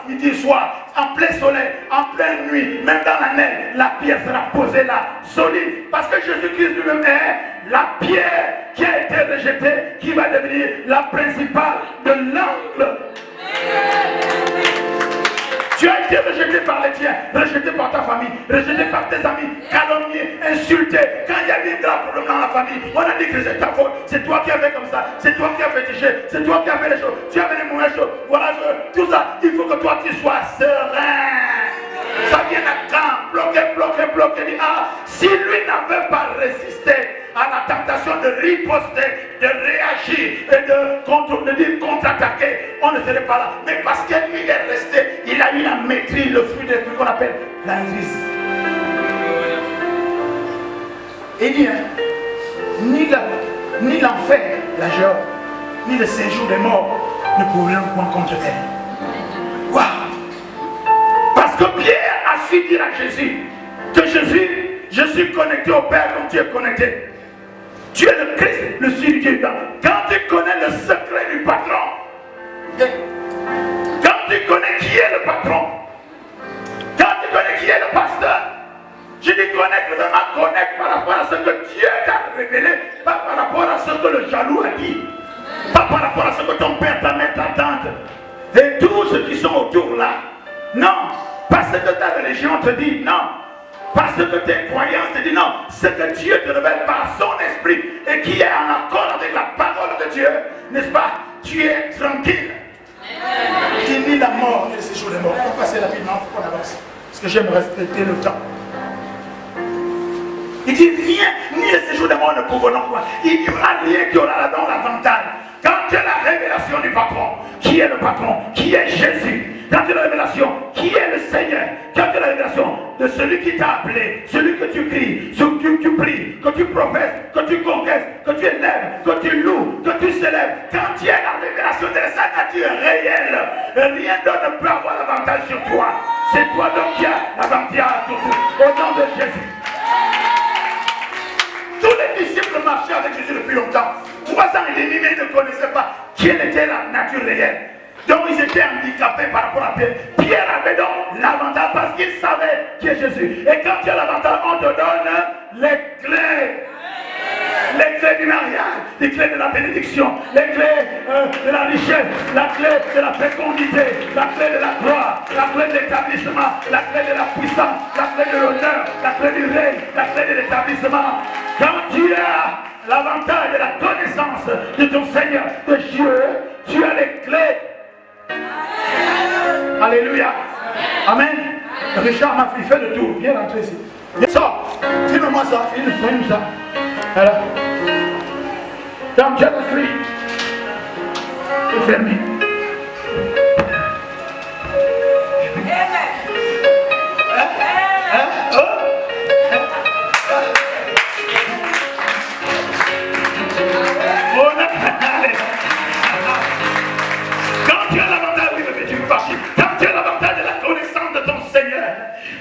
midi, soir, en plein soleil, en pleine nuit, même dans la neige, la pierre sera posée là, solide. Parce que Jésus-Christ lui-même est la pierre qui a été rejetée, qui va devenir la principale de l'angle. Tu as été rejeté par les tiens, rejeté par ta famille, rejeté par tes amis, calomnié, insulté. Quand il y a eu un grand problème dans la famille, on a dit que c'est ta faute, c'est toi qui as fait comme ça, c'est toi qui as fétiché, c'est toi qui as fait les choses, tu as fait les mauvaises choses. Voilà, tout ça, il faut que toi tu sois serein. Ça vient à quand? Bloqué. Dit, si lui n'avait pas résisté à la tentation de riposter, de réagir et de contre-attaquer, on ne serait pas là. Mais parce que lui est resté, il a eu la maîtrise, le fruit de ce qu'on appelle la maîtrise. Et dit, ni l'enfer, la joie, ni le séjour des morts ne pourront point contre elle. Waouh! Parce que Pierre a su dire à Jésus que Jésus, je suis connecté au Père comme tu es connecté. Tu es le Christ, le Fils du Dieu. Quand tu connais le secret du patron, quand tu connais qui est le patron, quand tu connais qui est le pasteur, je dis connecte par rapport à ce que Dieu t'a révélé, pas par rapport à ce que le jaloux a dit, pas par rapport à ce que ton père, ta mère, ta tante, et tous ceux qui sont autour là. Non, parce que ta religion te dit non. Parce que tes croyances te disent non. Ce que Dieu te révèle par son esprit et qui est en accord avec la parole de Dieu, n'est-ce pas? Tu es tranquille. Il nie la mort ni le séjour des morts. Il faut passer rapidement, il faut qu'on avance. Parce que j'aime respecter le temps. Il dit rien, ni le séjour des morts ne pourront quoi. Il n'y aura rien qui aura là-dedans l'avantage. Quand tu as la révélation du patron, qui est le patron, qui est Jésus, quand tu as la révélation, qui est le Seigneur, quand tu as la révélation de celui qui t'a appelé, celui que tu cries, celui que tu pries, que tu professes, que tu conquêtes, que tu élèves, que tu loues, que tu célèbres, quand tu as la révélation de sa nature réelle, rien d'autre ne peut avoir l'avantage sur toi. C'est toi donc qui as l'avantage sur toi. Au nom de Jésus. Tous les disciples marchaient avec Jésus depuis longtemps. 3 ans et demi, mais ils ne connaissaient pas quelle était la nature réelle. Donc ils étaient handicapés par rapport à Pierre. Pierre avait donc l'avantage parce qu'il savait qui est Jésus. Et quand tu as l'avantage, on te donne les clés. Les clés du mariage, les clés de la bénédiction, les clés de la richesse, la clé de la fécondité, la clé de la gloire, la clé de l'établissement, la clé de la puissance, la clé de l'honneur, la clé du règne, la clé de l'établissement. Quand tu as l'avantage de la connaissance de ton Seigneur, de Dieu, tu as les clés. Alléluia. Amen. Richard m'a fait le tour. Viens rentrer ici. Sors. Filme-moi ça. Filme ça. Voilà. Dans Genesis. C'est fermé.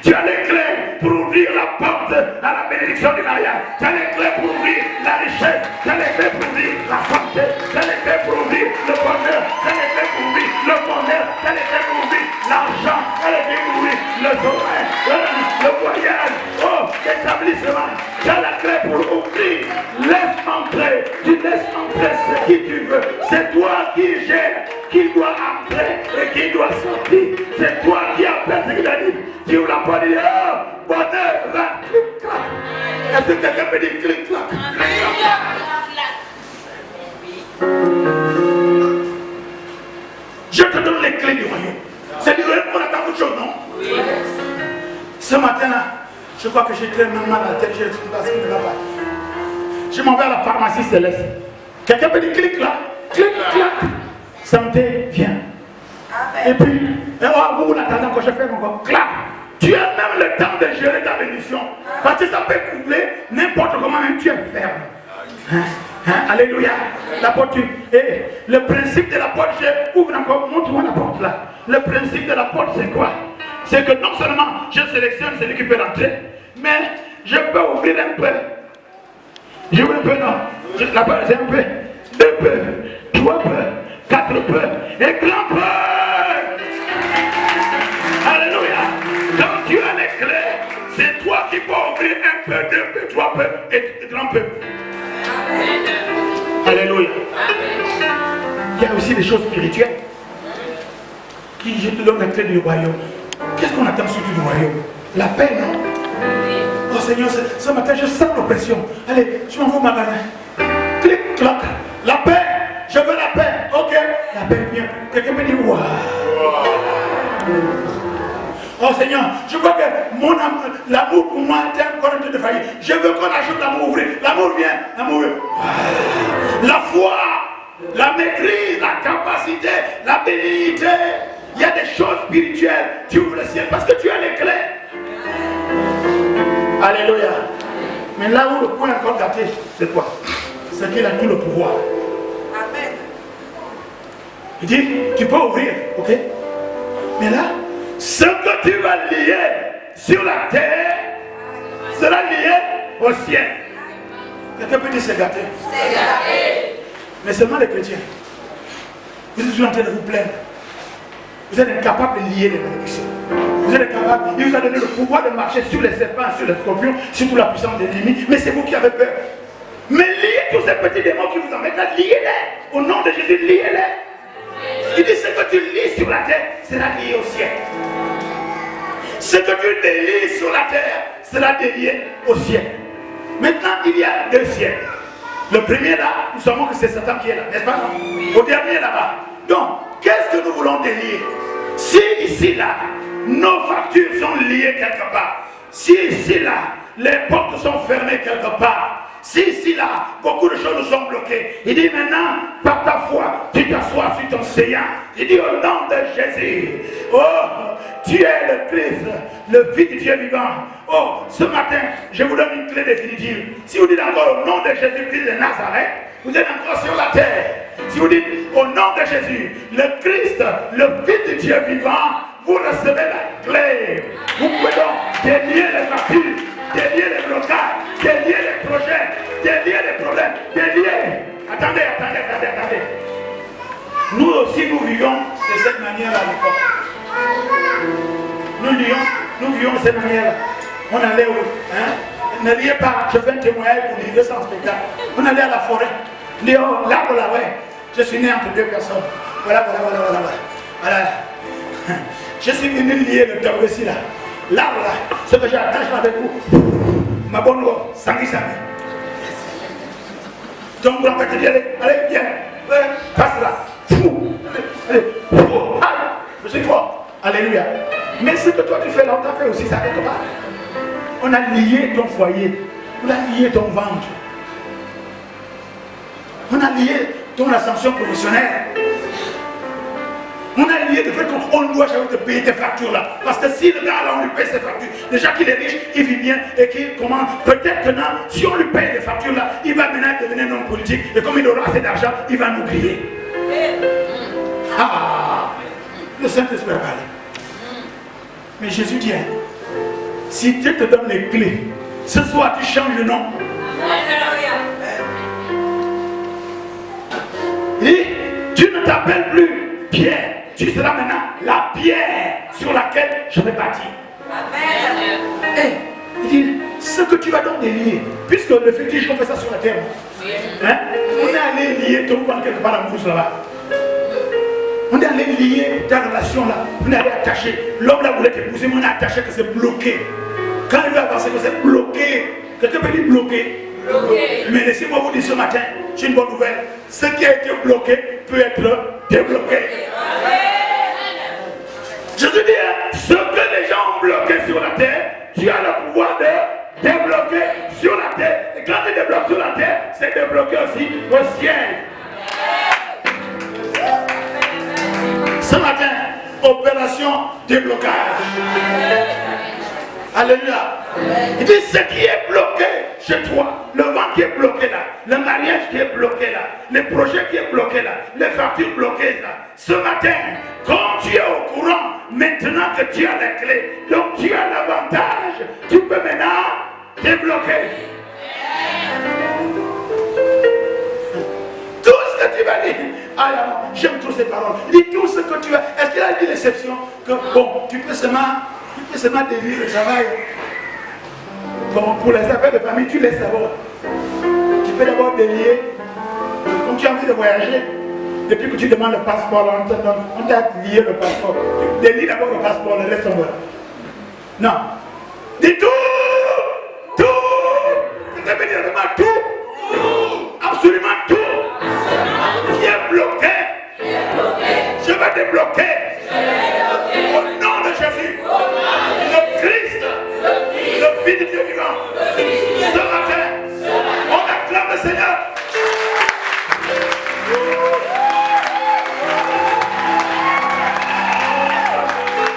Tu as les clés pour ouvrir la porte à la bénédiction du mariage. Tu as les clés pour ouvrir la richesse. Tu as les clés pour ouvrir la santé. Tu as les clés pour ouvrir le bonheur. Tu as les clés pour ouvrir le bonheur. Tu as les clés pour ouvrir l'argent. Tu as les clés pour ouvrir le sommeil, le voyage. Oh, l'établissement. Tu as la clé pour ouvrir. Laisse entrer. Tu laisses entrer ce qui tu veux. C'est toi qui gères, qui doit entrer et qui doit sortir. C'est toi qui appelles ce qu'il a dit. Tu ouvres la porte et dis, oh, bonheur, là, clic-clac. Est-ce que quelqu'un peut dire clic-clac? Je te donne les clés du royaume. C'est du royaume qu'on attend autre chose, non? Oui. Ce matin-là, je crois que j'ai tellement mal à la tête, j'ai le truc parce qu'il ne va pas. Je m'en vais à la pharmacie céleste. Quelqu'un peut dire clic-clac? Clic-clac. Santé, viens. Et puis, vous l'attendez quand je fais encore clap. Tu as même le temps de gérer ta bénédiction. Parce que ça peut couvrir n'importe comment, même tu es ferme. Alléluia. La porte, et le principe de la porte, ouvre encore, montre-moi la porte là. Le principe de la porte, c'est quoi? C'est que non seulement je sélectionne celui qui peut rentrer, mais je peux ouvrir un peu. Je ouvre un peu, non. La porte, c'est un peu, 2 peu, 3 peu, quatre peu et grand peu. Alléluia. Quand tu as les clés, c'est toi qui peux ouvrir un peu, deux peu, trois peu et grand peu. Alléluia. Il y a aussi des choses spirituelles qui, je te donne la clé du royaume. Qu'est-ce qu'on attend surtout du royaume? La paix, non? Oh Seigneur, ce matin, je sens l'oppression. Allez, je m'en vais au magasin. Clic, clac. La paix, je veux la paix. Ok, la paix vient. Quelqu'un me dit, waouh. Oh Seigneur, je vois que mon amour, l'amour pour moi est encore en train de faillir. Je veux qu'on ajoute l'amour. L'amour vient, l'amour vient. Wow. La foi, la maîtrise, la capacité, la bénignité. Il y a des choses spirituelles. Tu ouvres le ciel parce que tu as les clés. Alléluia. Mais là où le point est encore gâté, c'est quoi? C'est qu'il a tout le pouvoir. Amen. Il dit, tu peux ouvrir, ok? Mais là, ce que tu vas lier sur la terre sera lié au ciel. Quelqu'un peut dire c'est gâté? C'est gâté. Mais seulement les chrétiens. Vous êtes en train de vous plaindre. Vous êtes incapable de lier les bénédictions. Vous êtes incapable. Il vous a donné le pouvoir de marcher sur les serpents, sur les scorpions, sur toute la puissance des ennemis. Mais c'est vous qui avez peur. Mais liez tous ces petits démons qui vous emmènent là, liez-les. Au nom de Jésus, liez-les. Il dit ce que tu lis sur la terre sera lié au ciel. Ce que tu délies sur la terre sera délié au ciel. Maintenant, il y a deux ciels. Le premier là, nous savons que c'est Satan qui est là, n'est-ce pas? Au dernier là-bas. Donc, qu'est-ce que nous voulons délier? Si ici là, nos factures sont liées quelque part, si ici là, les portes sont fermées quelque part, si ici là, beaucoup de choses sont bloquées, il dit maintenant, par ta foi, tu t'assois sur ton séant. Il dit au nom de Jésus, oh, tu es le Christ, le Fils du Dieu vivant. Oh, ce matin, je vous donne une clé définitive. Si vous dites encore au nom de Jésus-Christ de Nazareth, vous êtes encore sur la terre. Si vous dites au nom de Jésus, le Christ, le Fils du Dieu vivant, vous recevez la clé. Vous pouvez donc délier les factures, délier les blocages, délier les projets, délier les problèmes, délier. Attendez. Nous aussi, nous vivons de cette manière-là à l'époque. Nous vivons de cette manière-là. On allait où? Ne riez pas, je fais un témoignage pour livrer ça en spectacle. On allait à la forêt. Léo, l'arbre là, ouais. Je suis né entre deux personnes. Voilà. Je suis venu lier le tableau ici là. L'arbre là, ce que j'attache avec vous. Ma bonne loi, sangi. Donc, on va te dire, allez, viens, passe là. Fou. Allez, je suis fort. Alléluia. Mais ce que toi tu fais là, on t'a fait aussi ça quelque part. On a lié ton foyer. On a lié ton ventre. On a lié ton ascension professionnelle. On a lié le fait qu'on doit jamais te payer tes factures là. Parce que si le gars là on lui paye ses factures, déjà qu'il est riche, il vit bien et qu'il commence. Peut-être que non, si on lui paye des factures là, il va maintenant devenir un homme politique. Et comme il aura assez d'argent, il va nous griller. Ah, le Saint-Esprit va parler. Mais Jésus dit, si Dieu te donne les clés, ce soir tu changes de nom. Et tu ne t'appelles plus Pierre, tu seras maintenant la pierre sur laquelle je vais bâtir. Amen. Et il dit, ce que tu vas donc délier, puisque le fétiche on fait ça sur la terre, hein? On est allé lier ton ventre quelque part dans la bouche là-bas. On est allé lier ta relation là, on est allé attacher. L'homme là voulait t'épouser, mais on a attaché que c'est bloqué. Quand il veut avancer, que c'est bloqué. Quelqu'un peut dire bloqué. Mais laissez-moi vous dire ce matin, j'ai une bonne nouvelle. Ce qui a été bloqué peut être débloqué. Jésus dit, ce que les gens ont bloqué sur la terre, tu as le pouvoir de débloquer sur la terre. Et quand tu débloques sur la terre, c'est débloqué aussi au ciel. Ce matin, opération déblocage. Alléluia. Il dit ce qui est bloqué chez toi, le vent qui est bloqué là, le mariage qui est bloqué là, les projets qui est bloqué là, les factures bloquées là. Ce matin, comme tu es au courant, maintenant que tu as les clés, donc tu as l'avantage, tu peux maintenant débloquer. Tout ce que tu vas dire, ah non, j'aime trop ces paroles. Dis tout ce que tu as. Est-ce qu'il a dit l'exception que, bon, tu peux seulement délier le travail. Bon, pour les affaires de famille, tu laisses d'abord. Tu peux d'abord délier. Comme tu as envie de voyager, depuis que tu demandes le passeport, on t'a lié le passeport. Délie d'abord le passeport, le reste en bas. Non. Dis tout. C'est vraiment tout. Absolument tout. Qui est bloqué. Je vais débloquer. Au nom de Jésus. Le Christ. Le Fils de Dieu vivant. Ce matin, on acclame le Seigneur.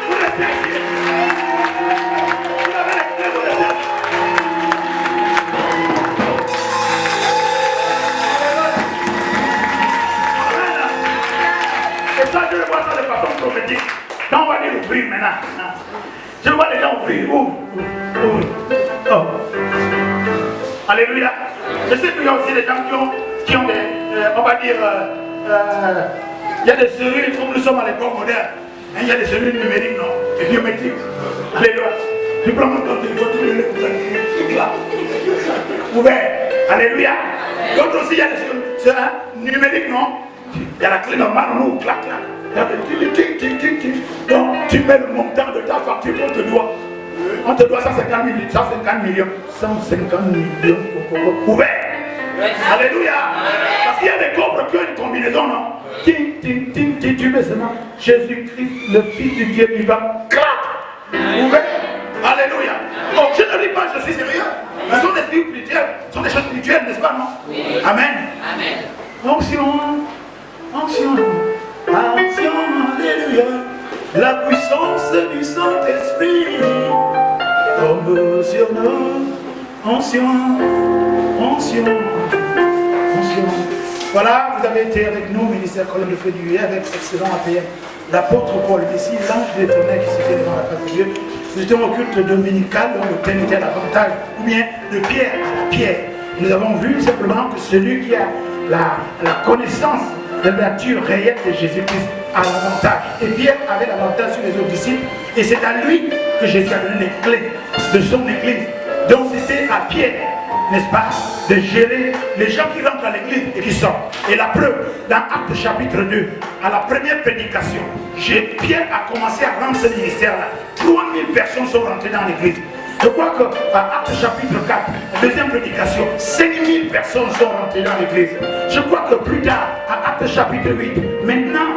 Vous restez ici. Vous avez les clés, vous restez. Et ça, je le vois ça de façon prophétique. Quand on va aller ouvrir maintenant, je vois les gens ouvrir. Ouvre. Oh. Alléluia. Je sais qu'il y a aussi des gens qui ont des, on va dire, il y a des cellules, comme nous sommes à l'époque moderne. Il y a des cellules numériques, non, et biométriques. Alléluia. Tu prends mon téléphone, tu le mets là. Ouvert. Alléluia. D'autres aussi, il y a des cellules numériques, non. Il y a la clé normale, on ouvre, clac, clac. Donc, tu mets le montant de ta facture qu'on te doit. On te doit 150 millions, 150 millions, 150 millions, ouvert. Alléluia. Parce qu'il y a des coffres qui ont une combinaison, non? Ting, ting, ting, ting, tu mets seulement Jésus-Christ, le Fils du Dieu vivant. Clac. Ouvert. Alléluia. Donc, je ne dis pas, je suis sérieux. Ce sont des esprits spirituels, ce sont des choses spirituelles, n'est-ce pas, non? Amen. Amen. Onction, onction, onction, alléluia. La puissance du Saint-Esprit tombe sur nous. Onction, onction, onction. Voilà, vous avez été avec nous, ministère Colonne de Feu du Huet, avec excellent APM, l'apôtre Paul. Ici, l'ange des tonnerres qui se fait devant la face de Dieu. Nous étions au culte dominical, dont le thème était l'avantage, ou bien de pierre à la pierre. Et nous avons vu simplement que celui qui a la connaissance de la nature réelle de Jésus-Christ a l'avantage. Et Pierre avait l'avantage sur les autres disciples. Et c'est à lui que Jésus a donné les clés de son église. Donc c'était à Pierre, n'est-ce pas, de gérer les gens qui rentrent à l'église et qui sortent. Et la preuve, dans Actes chapitre 2, à la première prédication, Pierre a commencé à rendre ce ministère-là. 3000 personnes sont rentrées dans l'église. Je crois qu'à Actes chapitre 4, la deuxième prédication, 5000 personnes sont rentrées dans l'église. Je crois que plus tard, à Actes chapitre 8, maintenant,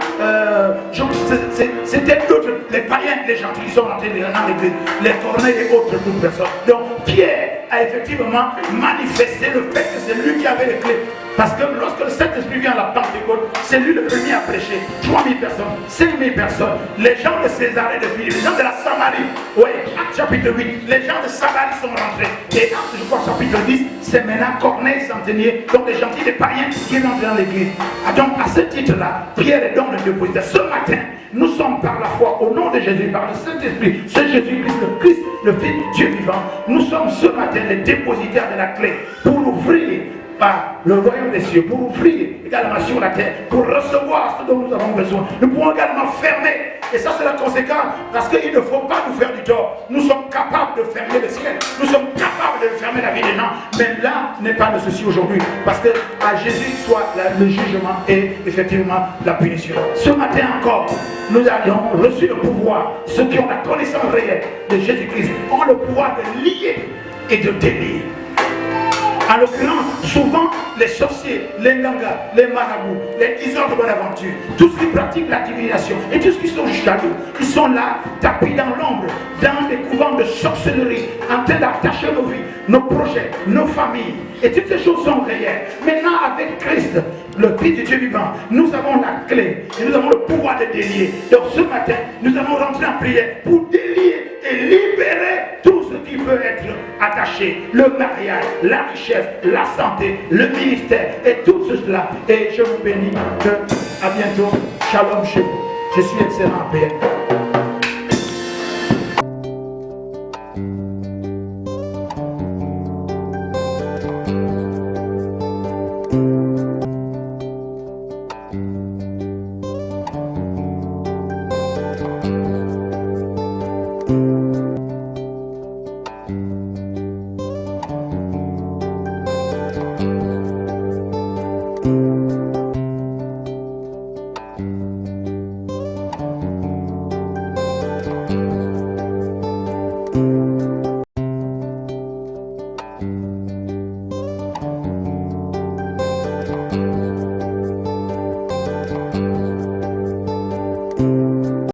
c'était d'autres, les païens, les gentils qui sont rentrés dans l'église, les corneilles et autres personnes. Donc Pierre a effectivement manifesté le fait que c'est lui qui avait les clés. Parce que lorsque le Saint-Esprit vient à la Pentecôte, c'est lui le premier à prêcher. 3000 personnes, 5000 personnes, les gens de Césarée de Philippe, les gens de la Samarie. Oui, Actes chapitre 8, les gens de Samarie sont rentrés. Et Actes, je crois, chapitre 10, c'est maintenant Corneille, centenier, donc les gentils, les païens qui rentrent dans l'église. Donc à ce titre-là, Pierre est donc le dépositaire. Ce matin, nous sommes par la foi, au nom de Jésus, par le Saint-Esprit, ce Jésus-Christ, le Christ, le Fils du Dieu vivant, nous sommes ce matin les dépositaires de la clé pour ouvrir par le royaume des cieux, pour ouvrir également sur la terre, pour recevoir ce dont nous avons besoin. Nous pouvons également fermer, et ça c'est la conséquence, parce qu'il ne faut pas nous faire du tort. Nous sommes capables de fermer le ciel, nous sommes capables de fermer la vie des gens, mais là n'est pas le souci aujourd'hui, parce que à Jésus soit le jugement et effectivement la punition. Ce matin encore, nous avons reçu le pouvoir, ceux qui ont la connaissance réelle de Jésus-Christ ont le pouvoir de lier et de délier. En l'occurrence, souvent, les sorciers, les gangas, les marabouts, les diseurs de bonne aventure, tous ceux qui pratiquent la divination et tous ceux qui sont jaloux, ils sont là, tapis dans l'ombre, dans des couvents de sorcellerie, en train d'attacher nos vies, nos projets, nos familles. Et toutes ces choses sont réelles. Maintenant, avec Christ, le Fils du Dieu vivant, nous avons la clé et nous avons le pouvoir de délier. Donc ce matin, nous allons rentrer en prière pour délier et libérer tout ce qui peut être attaché. Le mariage, la richesse, la santé, le ministère et tout cela. Et je vous bénis. À bientôt. Shalom chez vous. Je suis excellent en paix.